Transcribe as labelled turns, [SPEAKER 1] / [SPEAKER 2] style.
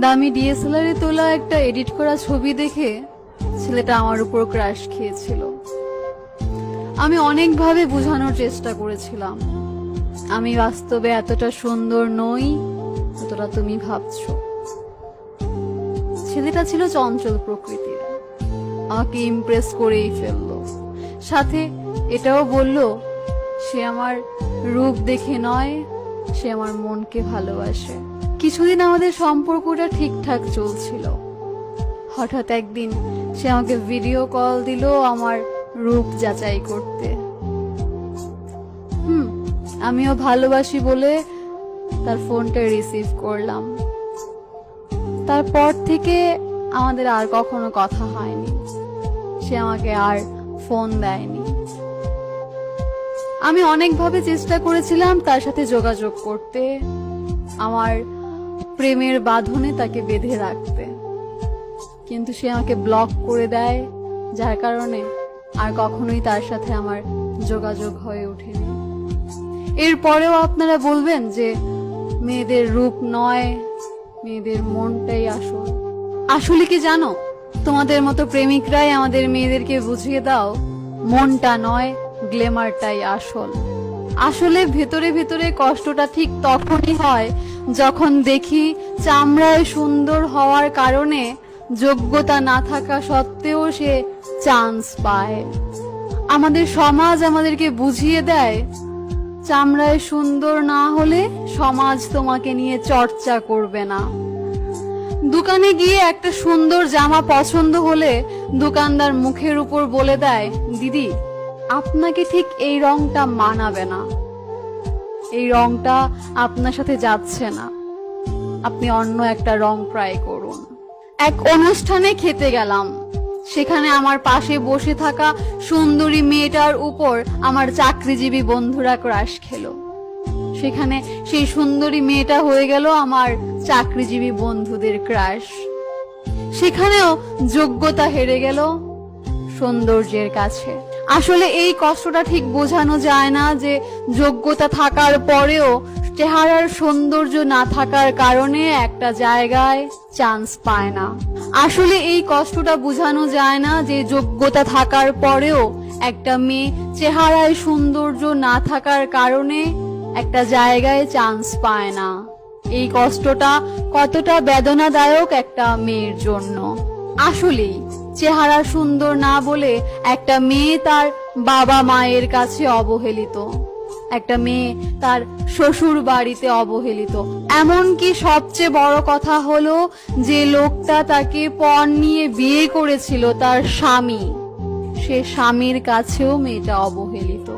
[SPEAKER 1] দামি ডিএসএলআর এ তোলা একটা এডিট করা ছবি দেখে ছেলেটা আমার উপর ক্রাশ খেয়েছিল। আমি অনেকভাবে বোঝানোর চেষ্টা করেছিলাম আমি বাস্তবে এতটা সুন্দর নই যতটা তুমি ভাবছো। ছেলেটা ছিল চঞ্চল প্রকৃতির, আমাকে ইমপ্রেস করেই ফেললো। সাথে এটাও বলল সে আমার রূপ দেখে নয়, সে আমার মনকে ভালোবাসে। কিছুদিন আমাদের সম্পর্কটা ঠিকঠাক চলছিল। হঠাৎ একদিন সে আমাকে ভিডিও কল দিল আমার রূপ যাচাই করতে। আমিও ভালোবাসি বলে তার ফোনটা রিসিভ করলাম। তারপর থেকে আমাদের আর কখনো কথা হয়নি, সে আমাকে আর ফোন দেয়নি। আমি অনেকভাবে চেষ্টা করেছিলাম তার সাথে যোগাযোগ করতে, আমার প্রেমের বাঁধনে তাকে বেঁধে রাখতে, কিন্তু সে আমাকে ব্লক করে দেয়, যার কারণে আর কখনোই তার সাথে আমার যোগাযোগ হয়ে ওঠেনি। এরপরেও আপনারা বলবেন যে মেয়েদের রূপ নয়, মেয়েদের মনটাই আসল। আসলে কি জানো, তোমাদের মতো প্রেমিকরাই আমাদের মেয়েদেরকে বুঝিয়ে দাও মনটা নয়, গ্ল্যামারটাই আসল। আসলে ভেতরে ভেতরে কষ্টটা ঠিক তখনই হয় যখন দেখি চামড়ায় সুন্দর হওয়ার কারণে যোগ্যতা না থাকা সত্ত্বেও সে চান্স পায়। আমাদের সমাজ আমাদেরকে বুঝিয়ে দেয় চামড়ায় সুন্দর না হলে সমাজ তোমাকে নিয়ে চর্চা করবে না। দোকানে গিয়ে একটা সুন্দর জামা পছন্দ হলে দোকানদার মুখের উপর বলে দেয়, দিদি আপনাকে ঠিক এই রংটা মানাবে না, এই রংটা আপনার সাথে যাচ্ছে না, আপনি অন্য একটা রং ট্রাই করুন। এক অনুষ্ঠানে খেতে গেলাম, সেখানে আমার পাশে বসে থাকা সুন্দরী মেয়েটার উপর আমার চাকরিজীবী বন্ধুরা ক্রাশ খেলো। সেখানে সেই সুন্দরী মেয়েটা হয়ে গেল আমার চাকরিজীবী বন্ধুদের ক্রাশ। সেখানেও যোগ্যতা হেরে গেল সৌন্দর্যের কাছে। আসলে এই কষ্টটা ঠিক বোঝানো যায় না যে যোগ্যতা থাকার পরেও চেহারার সৌন্দর্য না থাকার কারণে একটা জায়গায় চান্স পায় না। আসলে এই কষ্টটা বোঝানো যায় না যে যোগ্যতা থাকার পরেও একটা মেয়ে চেহারায় সৌন্দর্য না থাকার কারণে একটা জায়গায় চান্স পায় না। এই কষ্টটা কতটা বেদনাদায়ক একটা মেয়ের জন্য। আসলেই চেহারা সুন্দর না বলে একটা মেয়ে তার বাবা মায়ের কাছে অবহেলিত, একটা মেয়ে তার শ্বশুর বাড়িতে অবহেলিত। এমনকি সবচেয়ে বড় কথা হলো যে লোকটা তাকে পণ নিয়ে বিয়ে করেছিল, তার স্বামী, সে স্বামীর কাছেও মেয়েটা অবহেলিত।